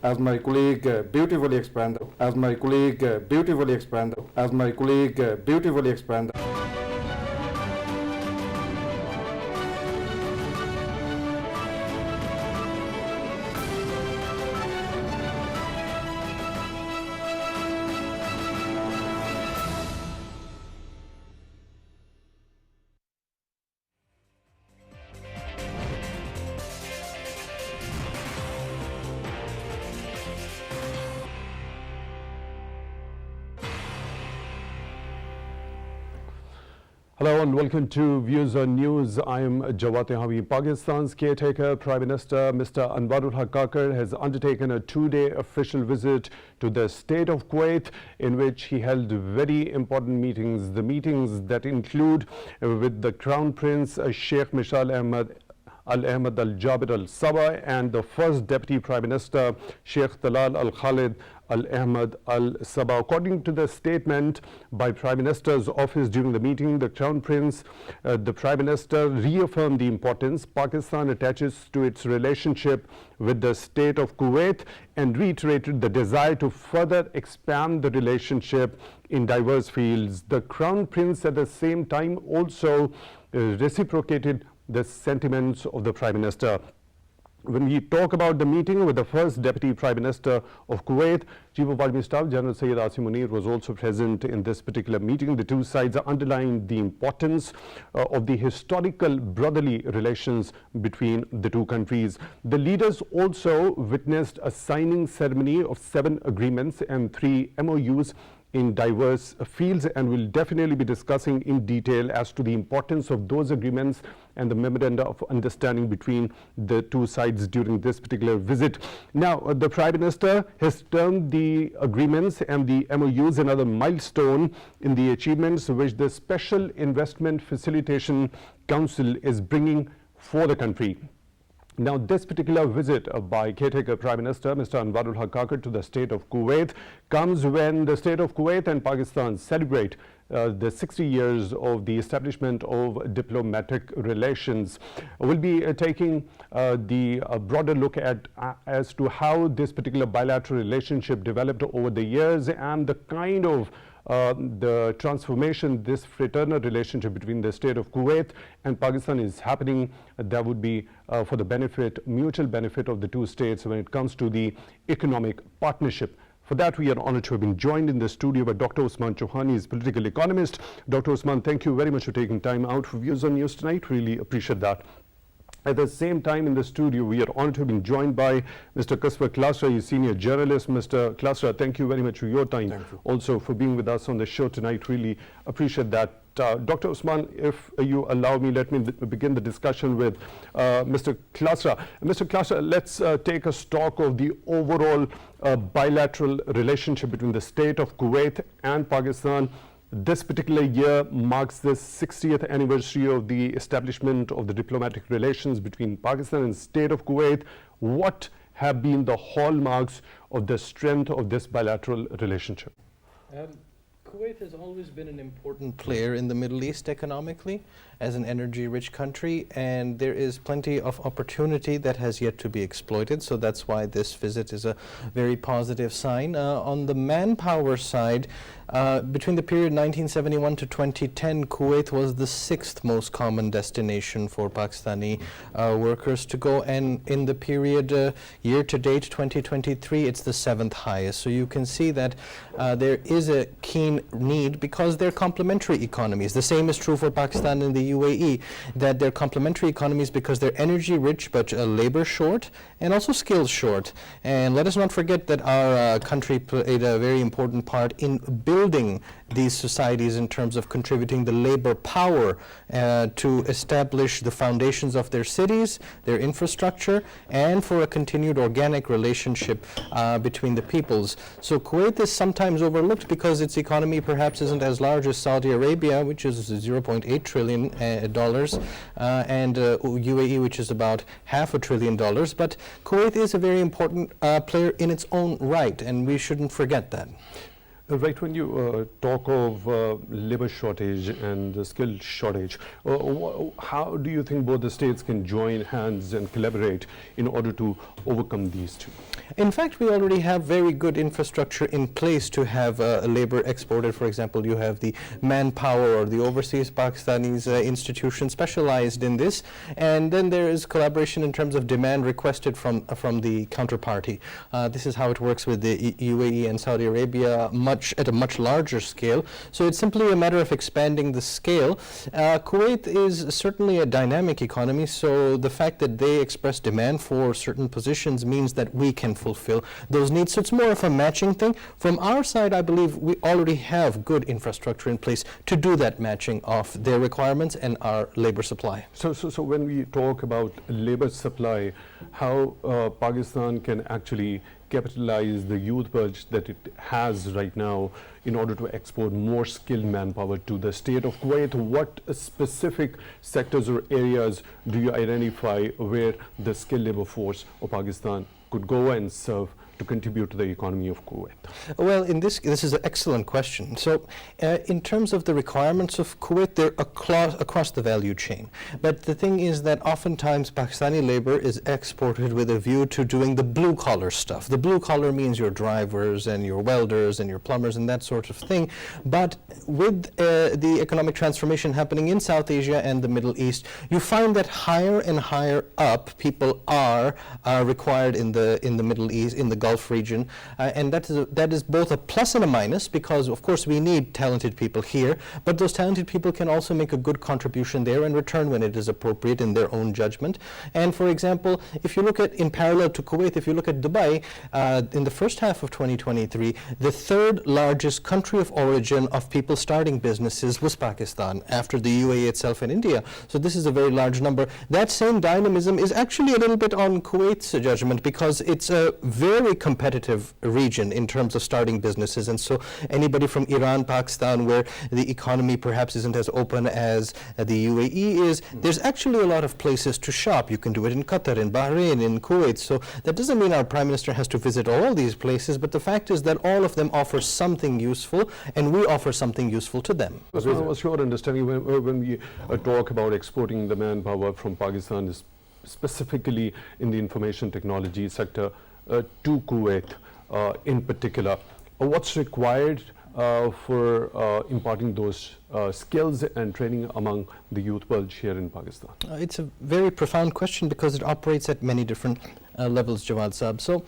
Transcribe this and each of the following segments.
as my colleague beautifully explained, as my colleague beautifully explained, as my colleague beautifully explained. Hello and welcome to Views on News. I am Jawad. Tehami. Pakistan's caretaker Prime Minister Mr. Anwarul Haq Kakar has undertaken a two-day official visit to the state of Kuwait, in which he held very important meetings. The meetings that include with the Crown Prince Sheikh Mishal Ahmed Al-Jabir Al-Sabah and the first Deputy Prime Minister Sheikh Talal Al-Khalid Al-Ahmed Al-Sabah. According to the statement by Prime Minister's office during the meeting, the Crown Prince, the Prime Minister reaffirmed the importance Pakistan attaches to its relationship with the state of Kuwait and reiterated the desire to further expand the relationship in diverse fields. The Crown Prince at the same time also reciprocated the sentiments of the Prime Minister. When we talk about the meeting with the first Deputy Prime Minister of Kuwait, Chief of Army Staff General Sayyid Asim Munir was also present in this particular meeting. The two sides underlined the importance of the historical brotherly relations between the two countries. The leaders also witnessed a signing ceremony of 7 agreements and 3 MOUs in diverse fields, and will definitely be discussing in detail as to the importance of those agreements and the memoranda of understanding between the two sides during this particular visit. Now, the Prime Minister has termed the agreements and the MOUs another milestone in the achievements which the Special Investment Facilitation Council is bringing for the country. Now, this particular visit by caretaker Prime Minister Mr. Anwarul Haq Kakar to the state of Kuwait comes when the state of Kuwait and Pakistan celebrate the 60 years of the establishment of diplomatic relations. We'll be taking the broader look at as to how this particular bilateral relationship developed over the years and the kind of the transformation this fraternal relationship between the state of Kuwait and Pakistan is happening. That would be for the benefit, mutual benefit of the two states when it comes to the economic partnership. For that, we are honored to have been joined in the studio by Dr. Usman Chohan. He is a political economist. Dr. Usman, thank you very much for taking time out for Views on News tonight. Really appreciate that. At the same time in the studio, we are honored to have been joined by Mr. Kaswar Klasra, he's senior journalist. Mr. Klasra, thank you very much for your time. Also for being with us on the show tonight. Really appreciate that. Dr. Usman, if you allow me, let me begin the discussion with Mr. Klasra. Mr. Klasra, let's take a stock of the overall bilateral relationship between the state of Kuwait and Pakistan. This particular year marks the 60th anniversary of the establishment of the diplomatic relations between Pakistan and state of Kuwait. What have been the hallmarks of the strength of this bilateral relationship? Kuwait has always been an important player in the Middle East economically as an energy-rich country, and there is plenty of opportunity that has yet to be exploited. So that's why this visit is a very positive sign. On the manpower side, between the period 1971 to 2010, Kuwait was the 6th most common destination for Pakistani workers to go, and in the period year-to-date 2023, it's the 7th highest. So you can see that there is a keen need because they're complementary economies. The same is true for Pakistan and the UAE, that they're complementary economies because they're energy-rich but labor short and also skills short. And let us not forget that our country played a very important part in building these societies in terms of contributing the labor power to establish the foundations of their cities, their infrastructure, and for a continued organic relationship between the peoples. So Kuwait is sometimes overlooked because its economy perhaps isn't as large as Saudi Arabia, which is $0.8 trillion, and UAE, which is about $500 billion. But Kuwait is a very important player in its own right, and we shouldn't forget that. Right, when you talk of labor shortage and the skill shortage, how do you think both the states can join hands and collaborate in order to overcome these two? In fact, we already have very good infrastructure in place to have labor exported. For example, you have the Manpower or the Overseas Pakistanis institution specialized in this, and then there is collaboration in terms of demand requested from the counterparty. This is how it works with the UAE and Saudi Arabia at a much larger scale. So it's simply a matter of expanding the scale. Kuwait is certainly a dynamic economy, so the fact that they express demand for certain positions means that we can fulfill those needs. So it's more of a matching thing. From our side, I believe we already have good infrastructure in place to do that matching of their requirements and our labor supply. So when we talk about labor supply, how Pakistan can actually capitalize the youth bulge that it has right now in order to export more skilled manpower to the state of Kuwait? What specific sectors or areas do you identify where the skilled labor force of Pakistan could go and serve to contribute to the economy of Kuwait? Well, this is an excellent question. So in terms of the requirements of Kuwait, they're across the value chain. But the thing is that oftentimes Pakistani labor is exported with a view to doing the blue collar stuff. The blue collar means your drivers and your welders and your plumbers and that sort of thing. But with the economic transformation happening in South Asia and the Middle East, you find that higher and higher up people are required in the Middle East, in the Gulf region, and that is both a plus and a minus, because of course we need talented people here, but those talented people can also make a good contribution there and return when it is appropriate in their own judgment. And for example, if you look at, in parallel to Kuwait, if you look at Dubai, in the first half of 2023, the third largest country of origin of people starting businesses was Pakistan, after the UAE itself and India. So this is a very large number. That same dynamism is actually a little bit on Kuwait's judgment, because it's a very competitive region in terms of starting businesses. And so anybody from Iran, Pakistan, where the economy perhaps isn't as open as the UAE is, there's actually a lot of places to shop. You can do it in Qatar, in Bahrain, in Kuwait. So that doesn't mean our Prime Minister has to visit all these places, but the fact is that all of them offer something useful, and we offer something useful to them. What's your understanding when we talk about exporting the manpower from Pakistan, specifically in the information technology sector, to Kuwait in particular? What's required for imparting those skills and training among the youth bulge here in Pakistan? It's a very profound question, because it operates at many different levels, Jawad Saab. So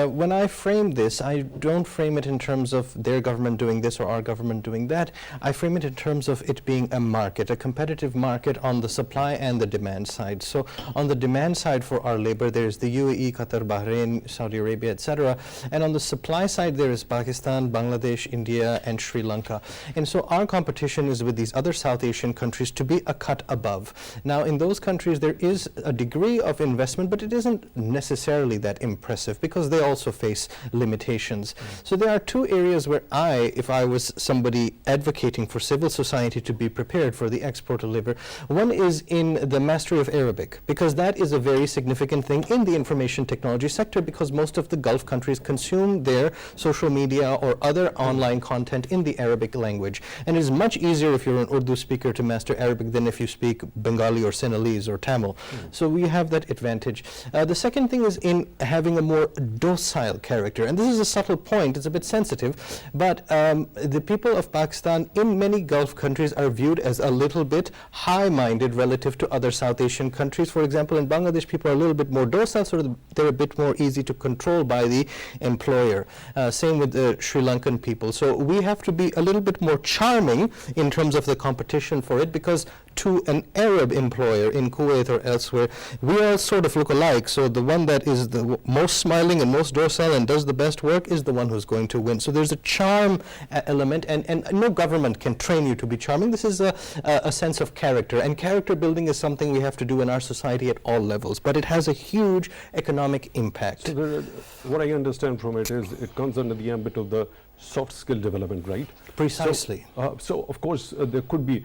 when I frame this, I don't frame it in terms of their government doing this or our government doing that. I frame it in terms of it being a market, a competitive market on the supply and the demand side. So on the demand side for our labor, there's the UAE, Qatar, Bahrain, Saudi Arabia, etc. And on the supply side, there is Pakistan, Bangladesh, India, and Sri Lanka. And so our competition is with these other South Asian countries to be a cut above. Now, in those countries, there is a degree of investment, but it isn't necessarily that impressive, because they also face limitations. So there are two areas where if I was somebody advocating for civil society to be prepared for the export of labor, one is in the mastery of Arabic, because that is a very significant thing in the information technology sector, because most of the Gulf countries consume their social media or other online content in the Arabic language. And it is much easier if you're an Urdu speaker to master Arabic than if you speak Bengali or Sinhalese or Tamil. So we have that advantage. The second thing is in having a more docile character. And this is a subtle point, it's a bit sensitive, but the people of Pakistan in many Gulf countries are viewed as a little bit high-minded relative to other South Asian countries. For example, in Bangladesh, people are a little bit more docile, so they're a bit more easy to control by the employer. Same with the Sri Lankan people. So we have to be a little bit more charming in terms of the competition for it, because to an Arab employer in Kuwait or elsewhere, we all sort of look alike. So the one that is the most smiling and most docile and does the best work is the one who's going to win. So there's a charm element, and no government can train you to be charming. This is a sense of character, and character building is something we have to do in our society at all levels, but it has a huge economic impact. So what I understand from it is it comes under the ambit of the soft skill development, right? Precisely. So of course, there could be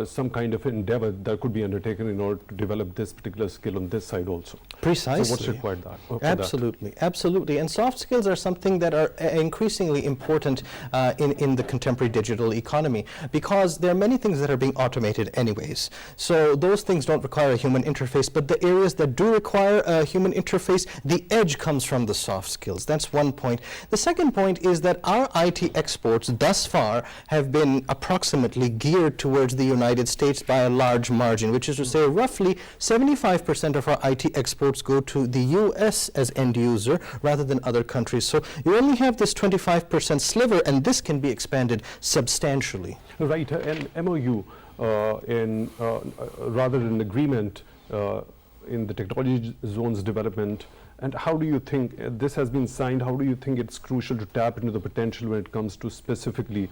some kind of endeavor that could be undertaken in order to develop this particular skill on this side also. Precisely. So what's required for that? Absolutely, absolutely. And soft skills are something that are increasingly important in the contemporary digital economy, because there are many things that are being automated anyways. So those things don't require a human interface, but the areas that do require a human interface, the edge comes from the soft skills. That's one point. The second point is that our IT exports thus far have been approximately geared towards the United States by a large margin, which is to say roughly 75% of our IT exports go to the US as end user rather than other countries. So you only have this 25% sliver, and this can be expanded substantially. Right, an MOU rather than agreement in the technology zones development. And how do you think this has been signed? How do you think it's crucial to tap into the potential when it comes to specifically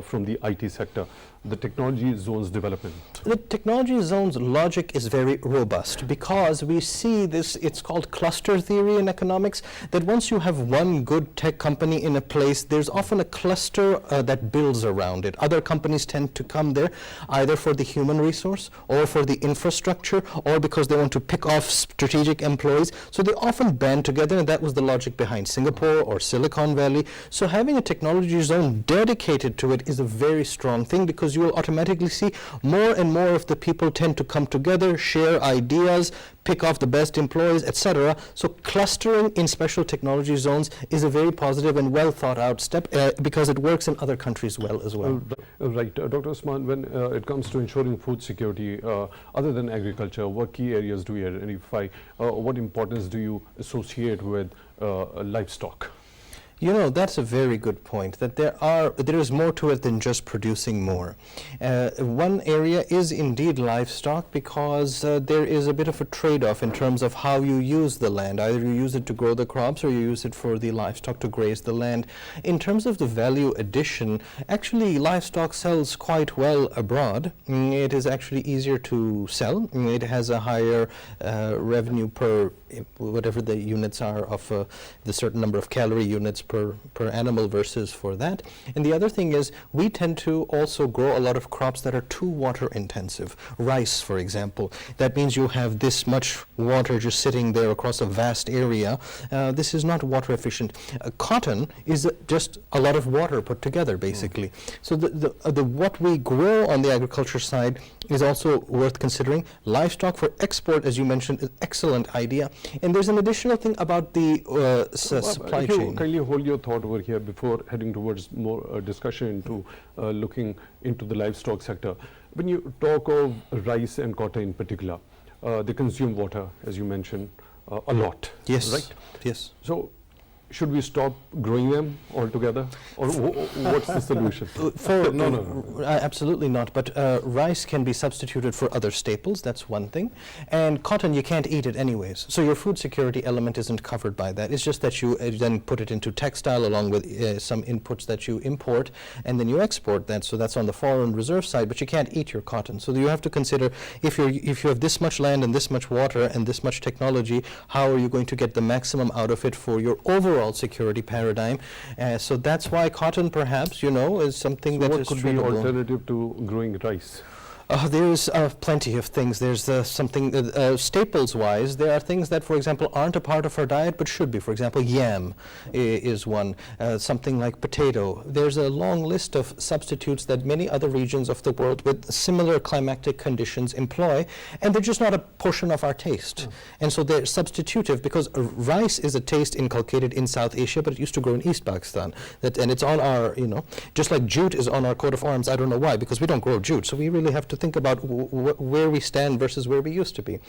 from the IT sector, the technology zones development? The technology zones logic is very robust, because we see this, it's called cluster theory in economics, that once you have one good tech company in a place, there's often a cluster that builds around it. Other companies tend to come there either for the human resource or for the infrastructure, or because they want to pick off strategic employees. So they often band together, and that was the logic behind Singapore or Silicon Valley. So having a technology zone dedicated to it is a very strong thing, because you will automatically see more and more of the people tend to come together, share ideas, pick off the best employees, etc. So clustering in special technology zones is a very positive and well thought out step, because it works in other countries well as well. Right. Dr. Usman, when it comes to ensuring food security, other than agriculture, what key areas do you identify? What importance do you associate with livestock? You know, that's a very good point, that there is more to it than just producing more. One area is indeed livestock, because there is a bit of a trade-off in terms of how you use the land. Either you use it to grow the crops, or you use it for the livestock to graze the land. In terms of the value addition, actually livestock sells quite well abroad. It is actually easier to sell. It has a higher revenue per whatever the units are of the certain number of calorie units per animal versus for that. And the other thing is, we tend to also grow a lot of crops that are too water intensive. Rice, for example. That means you have this much water just sitting there across a vast area. This is not water efficient. Cotton is just a lot of water put together, basically. So what we grow on the agriculture side is also worth considering. Livestock for export, as you mentioned, is an excellent idea. And there's an additional thing about the supply chain. Kindly hold your thought over here before heading towards more discussion into looking into the livestock sector. When you talk of rice and cotton in particular, they consume water, as you mentioned, a lot. Yes. Right? Yes. So should we stop growing them altogether, or what's the solution? No, absolutely not. But rice can be substituted for other staples. That's one thing. And cotton, you can't eat it anyways. So your food security element isn't covered by that. It's just that you then put it into textile along with some inputs that you import, and then you export that. So that's on the foreign reserve side. But you can't eat your cotton. So you have to consider, if you have this much land and this much water and this much technology, how are you going to get the maximum out of it for your overall security paradigm? So that's why cotton, perhaps, is something that is what could be tradable. alternative to growing rice? There's plenty of things. There's something, staples-wise, there are things that, for example, aren't a part of our diet but should be. For example, yam is one. Something like potato. There's a long list of substitutes that many other regions of the world with similar climatic conditions employ, and they're just not a portion of our taste. And so they're substitutive, because rice is a taste inculcated in South Asia, but it used to grow in East Pakistan. And it's on our, just like jute is on our coat of arms. I don't know why, because we don't grow jute. So we really have to think about where we stand versus where we used to be.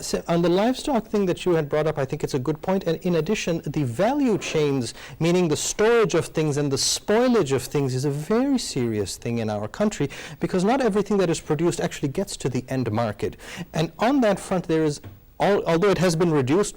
So on the livestock thing that you had brought up, I think it's a good point. And in addition, the value chains, meaning the storage of things and the spoilage of things, is a very serious thing in our country, because not everything that is produced actually gets to the end market. And on that front, there is, although it has been reduced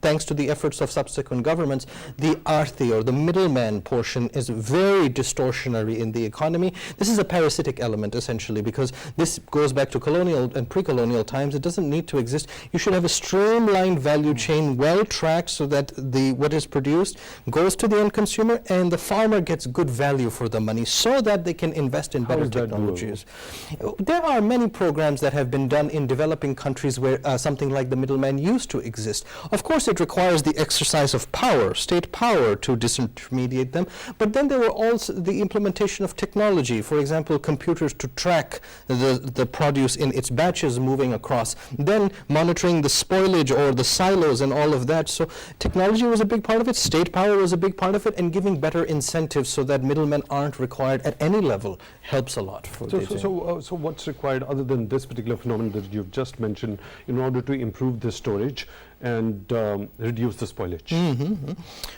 thanks to the efforts of subsequent governments, the arthi or the middleman portion is very distortionary in the economy. This is a parasitic element essentially, because this goes back to colonial and pre-colonial times. It doesn't need to exist. You should have a streamlined value chain, well tracked, so that what is produced goes to the end consumer and the farmer gets good value for the money, so that they can invest in better technologies. There are many programs that have been done in developing countries where something like the middleman used to exist. Of course, it requires the exercise of power, state power, to disintermediate them, but then there were also the implementation of technology, for example, computers to track the produce in its batches moving across, then monitoring the spoilage or the silos and all of that. So technology was a big part of it, state power was a big part of it, and giving better incentives so that middlemen aren't required at any level helps a lot. For so what's required other than this particular phenomenon that you've just mentioned in order to improve the storage and reduce the spoilage?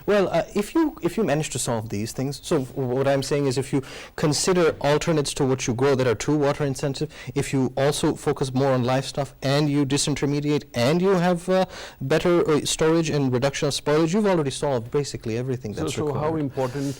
Well, if you manage to solve these things, so what I'm saying is, if you consider alternates to what you grow that are too water intensive, if you also focus more on livestock and you disintermediate and you have better storage and reduction of spoilage, you've already solved basically everything that's required. So how important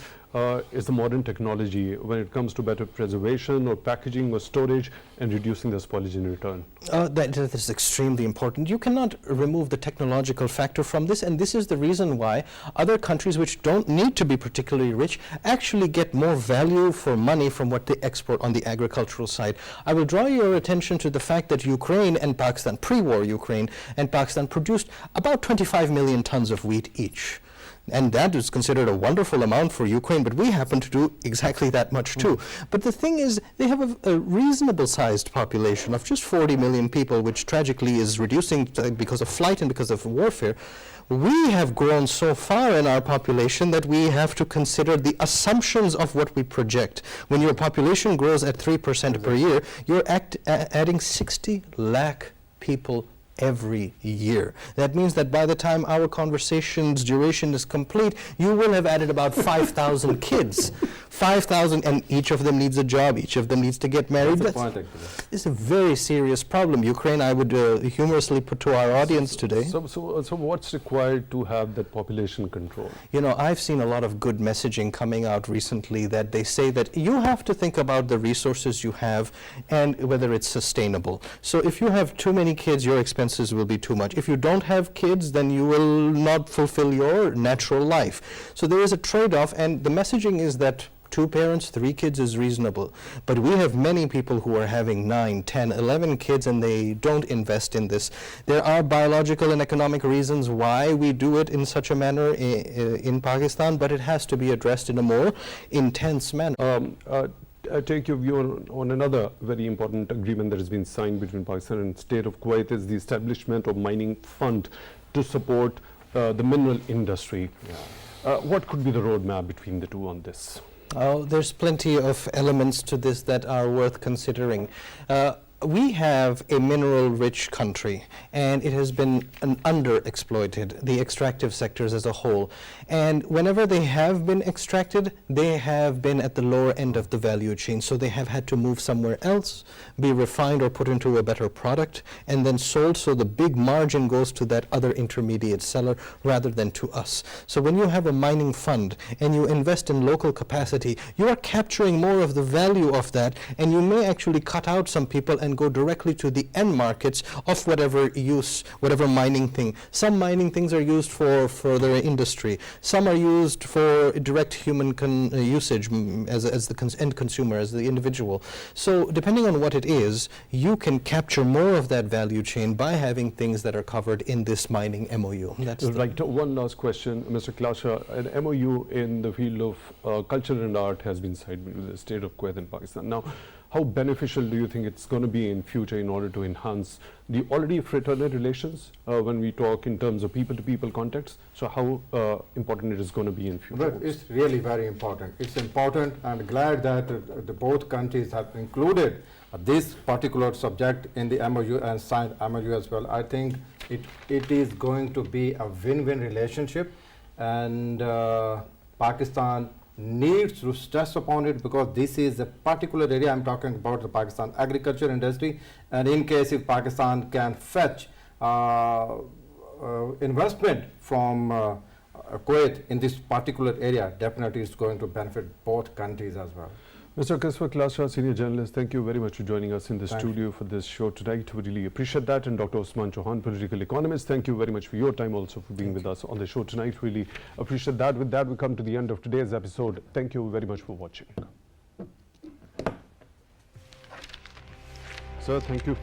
is the modern technology when it comes to better preservation or packaging or storage and reducing the spoilage in return? That is extremely important. You cannot remove the technological factor from this, and this is the reason why other countries which don't need to be particularly rich actually get more value for money from what they export on the agricultural side. I will draw your attention to the fact that Ukraine and Pakistan, pre-war Ukraine and Pakistan, produced about 25 million tons of wheat each. And that is considered a wonderful amount for Ukraine, but we happen to do exactly that much too. But the thing is, they have a reasonable sized population of just 40 million people, which tragically is reducing because of flight and because of warfare. We have grown so far in our population that we have to consider the assumptions of what we project. When your population grows at 3% per year, you're adding 60 lakh people every year. That means that by the time our conversation's duration is complete, you will have added about 5,000 kids. 5,000, and each of them needs a job, each of them needs to get married. That's the point, actually. It's a very serious problem. Ukraine, I would humorously put to our audience today. So what's required to have that population control? You know, I've seen a lot of good messaging coming out recently that they say that you have to think about the resources you have and whether it's sustainable. So if you have too many kids, your expenses will be too much. If you don't have kids, then you will not fulfill your natural life. So there is a trade-off, and the messaging is that 2 parents, 3 kids is reasonable. But we have many people who are having 9, 10, 11 kids and they don't invest in this. There are biological and economic reasons why we do it in such a manner in Pakistan, but it has to be addressed in a more intense manner. I take your view on another very important agreement that has been signed between Pakistan and state of Kuwait, is the establishment of mining fund to support the mineral industry. What could be the roadmap between the two on this? Oh, there's plenty of elements to this that are worth considering. We have a mineral-rich country, and it has been underexploited, the extractive sectors as a whole. And whenever they have been extracted, they have been at the lower end of the value chain. So they have had to move somewhere else, be refined or put into a better product, and then sold, so the big margin goes to that other intermediate seller rather than to us. So when you have a mining fund and you invest in local capacity, you are capturing more of the value of that, and you may actually cut out some people and go directly to the end markets of whatever use, whatever mining thing. Some mining things are used for further industry. Some are used for direct human usage as the end consumer, as the individual. So depending on what it is, you can capture more of that value chain by having things that are covered in this mining MOU. That's right. One last question, Mr. Klasra. An MOU in the field of culture and art has been signed with the state of Kuwait and Pakistan. Now, how beneficial do you think it's going to be in future in order to enhance the already fraternal relations when we talk in terms of people-to-people contacts? So how important it is going to be in future? Well, it's really very important. It's important, and glad that the both countries have included this particular subject in the MOU and signed MOU as well. I think it is going to be a win-win relationship, and Pakistan needs to stress upon it, because this is a particular area. I'm talking about the Pakistan agriculture industry, and in case if Pakistan can fetch investment from Kuwait in this particular area definitely is going to benefit both countries as well. Mr. Kaswar Klasra, senior journalist, thank you very much for joining us in the Thank studio for this show tonight. We really appreciate that. And Dr. Usman Chohan, political economist, thank you very much for your time also for being with us on the show tonight. Really appreciate that. With that, we come to the end of today's episode. Thank you very much for watching. Sir, thank you.